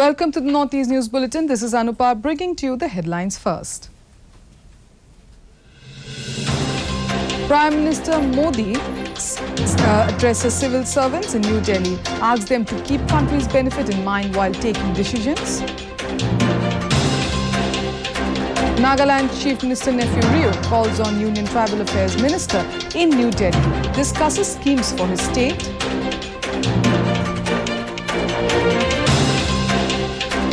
Welcome to the Northeast News Bulletin. This is Anupa bringing to you the headlines first. Prime Minister Modi addresses civil servants in New Delhi, asks them to keep country's benefit in mind while taking decisions. Nagaland Chief Minister Nephew Rio calls on Union Tribal Affairs Minister in New Delhi, discusses schemes for his state.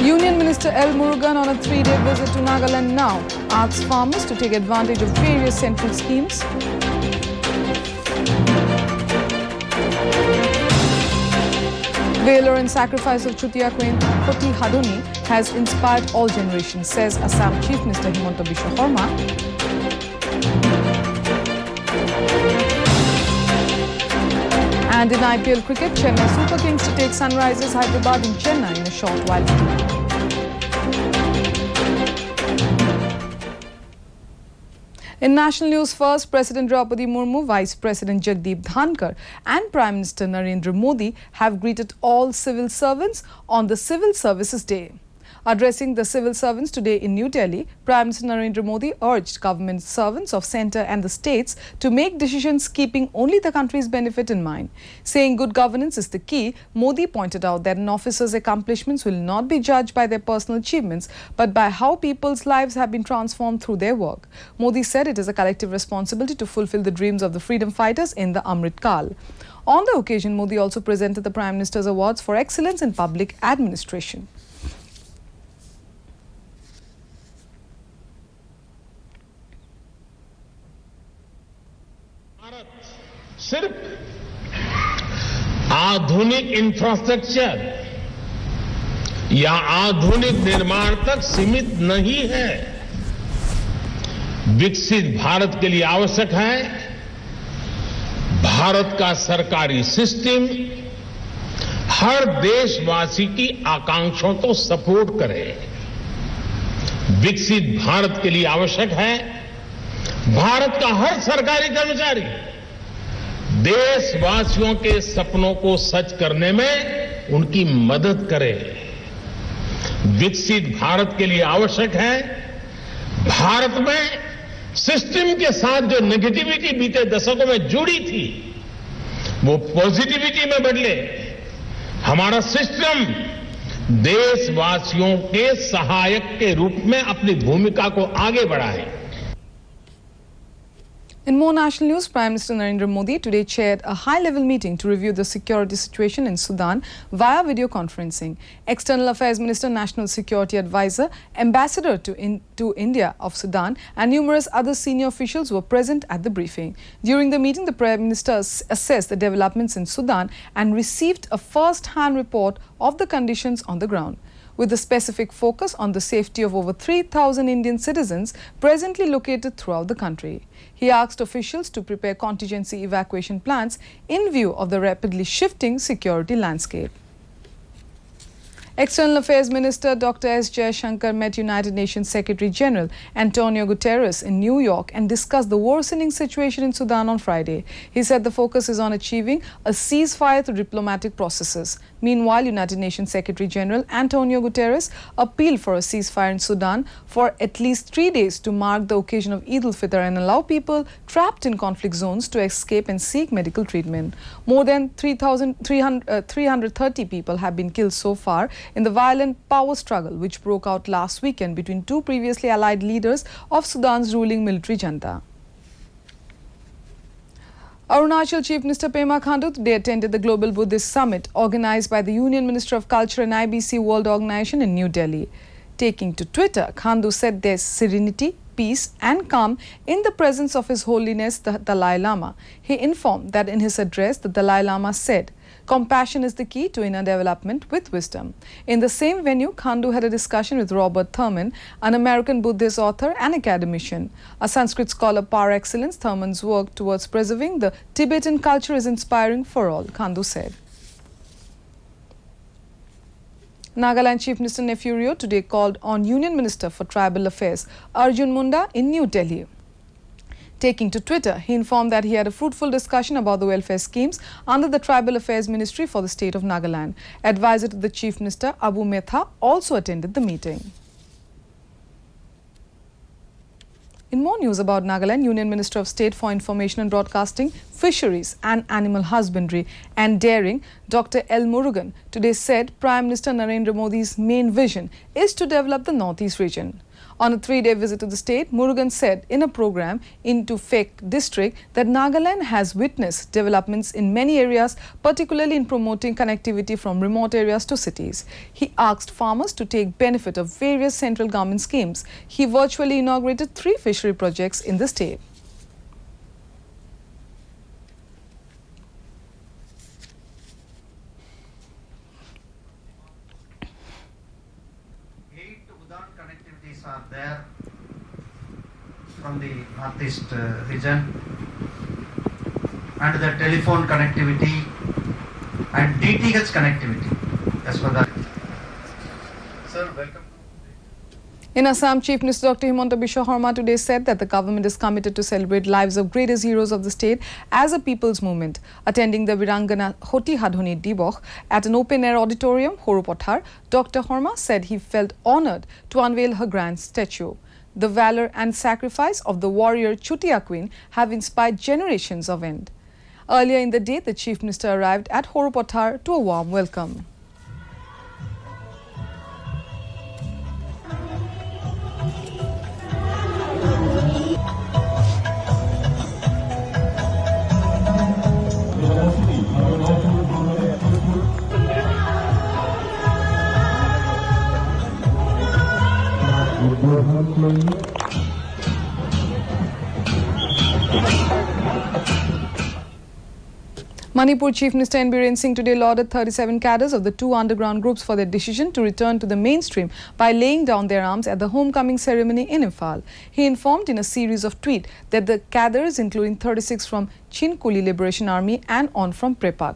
Union Minister L. Murugan on a 3-day visit to Nagaland now asks farmers to take advantage of various central schemes. Valor and sacrifice of Chutia Queen Koti Haduni has inspired all generations, says Assam Chief Minister Himanta Biswa Sarma. And in IPL cricket, Chennai Super Kings to take Sunrisers Hyderabad in Chennai in a short while. In national news first, President Draupadi Murmu, Vice President Jagdeep Dhankar and Prime Minister Narendra Modi have greeted all civil servants on the Civil Services Day. Addressing the civil servants today in New Delhi, Prime Minister Narendra Modi urged government servants of centre and the states to make decisions keeping only the country's benefit in mind. Saying good governance is the key, Modi pointed out that an officer's accomplishments will not be judged by their personal achievements, but by how people's lives have been transformed through their work. Modi said it is a collective responsibility to fulfill the dreams of the freedom fighters in the Amrit Kal. On the occasion, Modi also presented the Prime Minister's Awards for Excellence in Public Administration. सिर्फ आधुनिक infrastructure या आधुनिक निर्माण तक सीमित नहीं है। विकसित भारत के लिए आवश्यक है भारत का सरकारी सिस्टम हर देशवासी की आकांक्षाओं को सपोर्ट करे। विकसित भारत के लिए आवश्यक है भारत का हर सरकारी कर्मचारी देशवासियों के सपनों को सच करने में उनकी मदद करे। विकसित भारत के लिए आवश्यक है भारत में सिस्टम के साथ जो नेगेटिविटी बीते दशकों में जुड़ी थी वो पॉजिटिविटी में बदले। हमारा सिस्टम देशवासियों के सहायक के रूप में अपनी भूमिका को आगे बढ़ाए। In more national news, Prime Minister Narendra Modi today chaired a high-level meeting to review the security situation in Sudan via video conferencing. External Affairs Minister, National Security Advisor, Ambassador to India of Sudan and numerous other senior officials were present at the briefing. During the meeting, the Prime Minister assessed the developments in Sudan and received a first-hand report of the conditions on the ground, with a specific focus on the safety of over 3,000 Indian citizens presently located throughout the country. He asked officials to prepare contingency evacuation plans in view of the rapidly shifting security landscape. External Affairs Minister Dr. S. Jaishankar met United Nations Secretary General Antonio Guterres in New York and discussed the worsening situation in Sudan on Friday. He said the focus is on achieving a ceasefire through diplomatic processes. Meanwhile, United Nations Secretary General Antonio Guterres appealed for a ceasefire in Sudan for at least 3 days to mark the occasion of Eid al-Fitr and allow people trapped in conflict zones to escape and seek medical treatment. More than 330 people have been killed so far in the violent power struggle which broke out last weekend between two previously allied leaders of Sudan's ruling military junta. Arunachal Chief Minister Pema Khandu today attended the Global Buddhist Summit organized by the Union Minister of Culture and IBC World Organization in New Delhi. Taking to Twitter, Khandu said there's serenity, peace and calm in the presence of His Holiness the Dalai Lama. He informed that in his address, the Dalai Lama said, "Compassion is the key to inner development with wisdom." In the same venue, Khandu had a discussion with Robert Thurman, an American Buddhist author and academician. A Sanskrit scholar par excellence, Thurman's work towards preserving the Tibetan culture is inspiring for all, Khandu said. Nagaland Chief Minister Nephew Rio today called on Union Minister for Tribal Affairs Arjun Munda in New Delhi. Taking to Twitter, he informed that he had a fruitful discussion about the welfare schemes under the Tribal Affairs Ministry for the state of Nagaland. Advisor to the Chief Minister, Abu Metha, also attended the meeting. In more news about Nagaland, Union Minister of State for Information and Broadcasting, Fisheries and Animal Husbandry and Dairying, Dr. L. Murugan, today said Prime Minister Narendra Modi's main vision is to develop the Northeast region. On a 3-day visit to the state, Murugan said in a program into Fek district that Nagaland has witnessed developments in many areas, particularly in promoting connectivity from remote areas to cities. He asked farmers to take benefit of various central government schemes. He virtually inaugurated 3 fishery projects in the state. Connectivities are there from the Northeast region, and the telephone connectivity and DTH connectivity. As for that, sir, welcome. In Assam, Chief Minister Dr. Himanta Biswa Sarma today said that the government is committed to celebrate lives of greatest heroes of the state as a people's movement. Attending the Virangana Hoti Hadhoni Dibok at an open-air auditorium, Horupothar, Dr. Sarma said he felt honoured to unveil her grand statue. The valour and sacrifice of the warrior Chutia Queen have inspired generations of Ind. Earlier in the day, the Chief Minister arrived at Horupothar to a warm welcome. Manipur Chief Minister N. Biren Singh today lauded 37 cadres of the 2 underground groups for their decision to return to the mainstream by laying down their arms at the homecoming ceremony in Imphal. He informed in a series of tweets that the cadres, including 36 from Chinkuli Liberation Army and on from Prepak.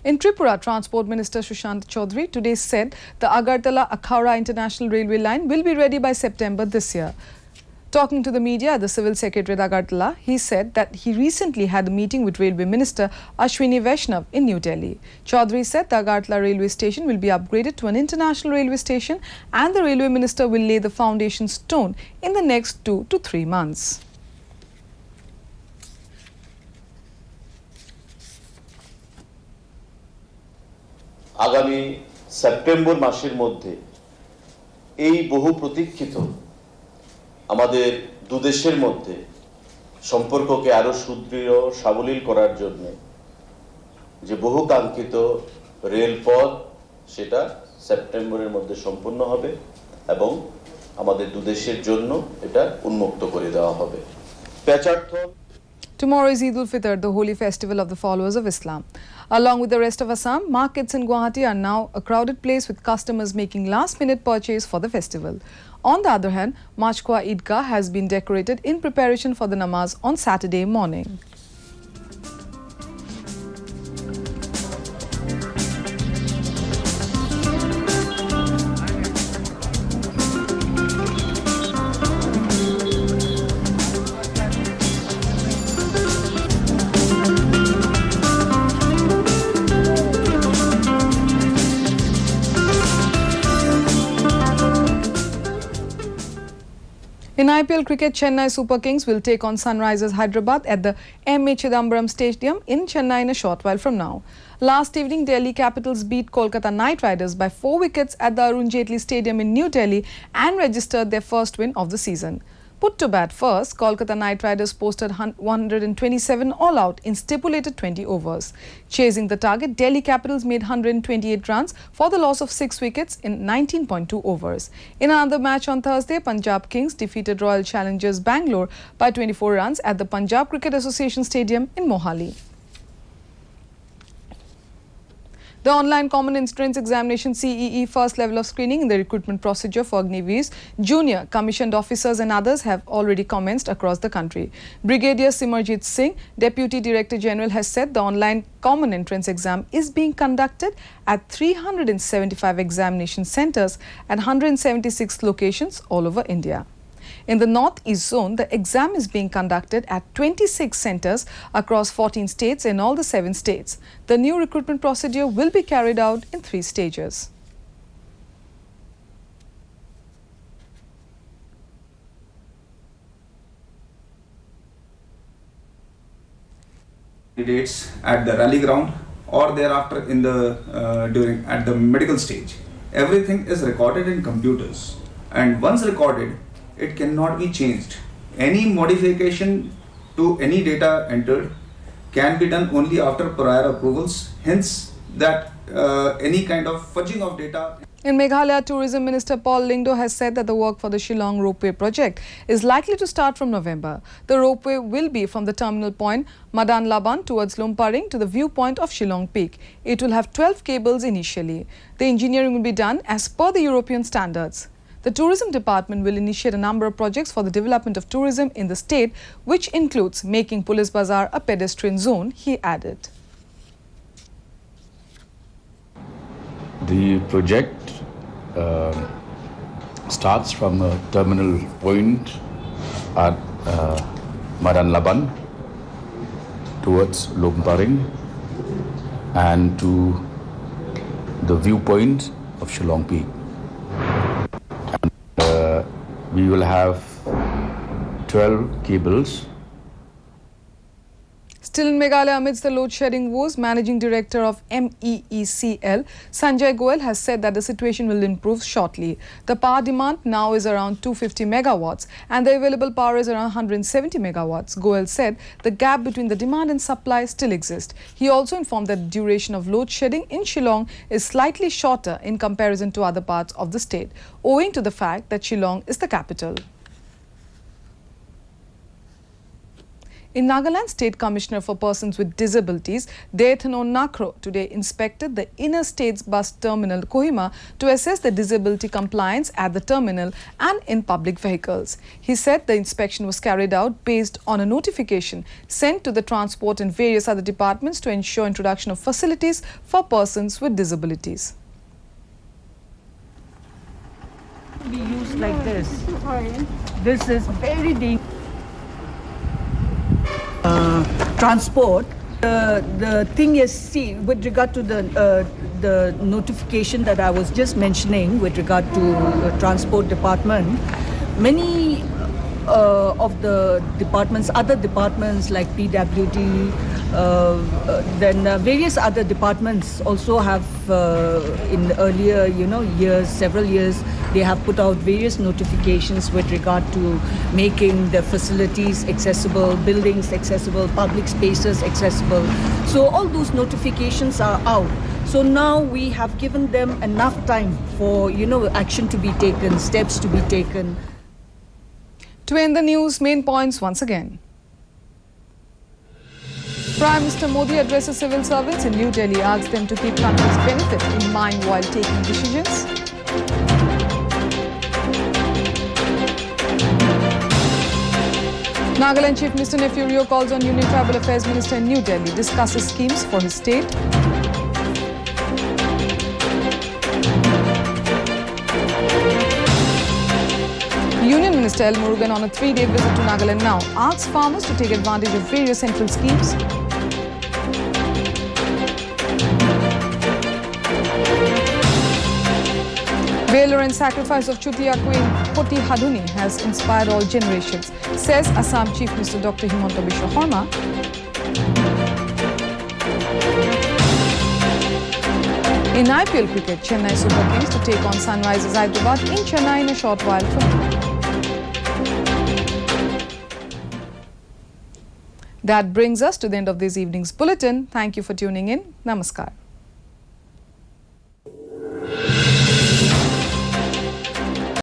In Tripura, Transport Minister Sushant Chaudhary today said the Agartala-Akhaura International Railway line will be ready by September this year. Talking to the media at the Civil Secretariat Agartala, he said that he recently had a meeting with Railway Minister Ashwini Vaishnav in New Delhi. Chaudhary said the Agartala railway station will be upgraded to an international railway station and the Railway Minister will lay the foundation stone in the next 2 to 3 months. আগামী September মাসের মধ্যে এই বহু প্রতীক্ষিত আমাদের দুদেশের মধ্যে সম্পর্ককে আরো সুদৃঢ় সাবলীল করার জন্য যে বহুকাঙ্ক্ষিত রেলপথ সেটা সেপ্টেম্বরের মধ্যে সম্পূর্ণ হবে এবং আমাদের দুদেশের জন্য এটা উন্মুক্ত করে দেওয়া হবে। পেচারথন Tomorrow is Eid ul-Fitr, the holy festival of the followers of Islam. Along with the rest of Assam, markets in Guwahati are now a crowded place with customers making last-minute purchase for the festival. On the other hand, Machkwa Idgah has been decorated in preparation for the namaz on Saturday morning. In IPL cricket, Chennai Super Kings will take on Sunrisers Hyderabad at the M.A. Chidambaram Stadium in Chennai in a short while from now. Last evening, Delhi Capitals beat Kolkata Knight Riders by 4 wickets at the Arun Jaitley Stadium in New Delhi and registered their first win of the season. Put to bat first, Kolkata Knight Riders posted 127 all-out in stipulated 20 overs. Chasing the target, Delhi Capitals made 128 runs for the loss of 6 wickets in 19.2 overs. In another match on Thursday, Punjab Kings defeated Royal Challengers Bangalore by 24 runs at the Punjab Cricket Association Stadium in Mohali. The online common entrance examination CEE first level of screening in the recruitment procedure for Agniveer's junior commissioned officers and others have already commenced across the country. Brigadier Simarjit Singh, Deputy Director General, has said the online common entrance exam is being conducted at 375 examination centres at 176 locations all over India. In the North-East Zone, the exam is being conducted at 26 centres across 14 states in all the 7 states. The new recruitment procedure will be carried out in 3 stages. Candidates at the rally ground or thereafter in the at the medical stage. Everything is recorded in computers, and once recorded, it cannot be changed. Any modification to any data entered can be done only after prior approvals. Hence, that any kind of fudging of data. In Meghalaya, Tourism Minister Paul Lyngdoh has said that the work for the Shillong ropeway project is likely to start from November. The ropeway will be from the terminal point Madan Laban towards Lumparing to the viewpoint of Shillong Peak. It will have 12 cables initially. The engineering will be done as per the European standards. The Tourism Department will initiate a number of projects for the development of tourism in the state, which includes making Police Bazaar a pedestrian zone, he added. The project starts from a terminal point at Madan Laban towards Lumparing and to the viewpoint of Shillong Peak. We will have 12 cables. Still in Meghalaya, amidst the load-shedding woes, Managing Director of MEECL, Sanjay Goel, has said that the situation will improve shortly. The power demand now is around 250 megawatts and the available power is around 170 megawatts. Goel said the gap between the demand and supply still exists. He also informed that the duration of load-shedding in Shillong is slightly shorter in comparison to other parts of the state, owing to the fact that Shillong is the capital. In Nagaland, State Commissioner for Persons with Disabilities, Deythano Nakro, today inspected the inner states bus terminal Kohima to assess the disability compliance at the terminal and in public vehicles. He said the inspection was carried out based on a notification sent to the transport and various other departments to ensure introduction of facilities for persons with disabilities. Be used like this. This is very dangerous. Transport. The thing is, see, with regard to the notification that I was just mentioning with regard to the transport department, many of the departments, other departments like PWD, then various other departments also have in earlier, years, several years, they have put out various notifications with regard to making the facilities accessible, buildings accessible, public spaces accessible. So all those notifications are out. So now we have given them enough time for, action to be taken, steps to be taken. To end the news, main points once again. Prime Minister Modi addresses civil servants in New Delhi, asks them to keep country's benefit in mind while taking decisions. Nagaland Chief Minister Nefurio calls on Union Tribal Affairs Minister in New Delhi, discusses schemes for his state. Union Minister L. Murugan on a 3-day visit to Nagaland now asks farmers to take advantage of various central schemes. Valor and sacrifice of Chutiya Queen Poti Haduni has inspired all generations, says Assam Chief Minister Dr. Himanta Biswa Sarma. In IPL cricket, Chennai Super Kings to take on Sunrisers Hyderabad in Chennai in a short while from now. That brings us to the end of this evening's bulletin. Thank you for tuning in. Namaskar.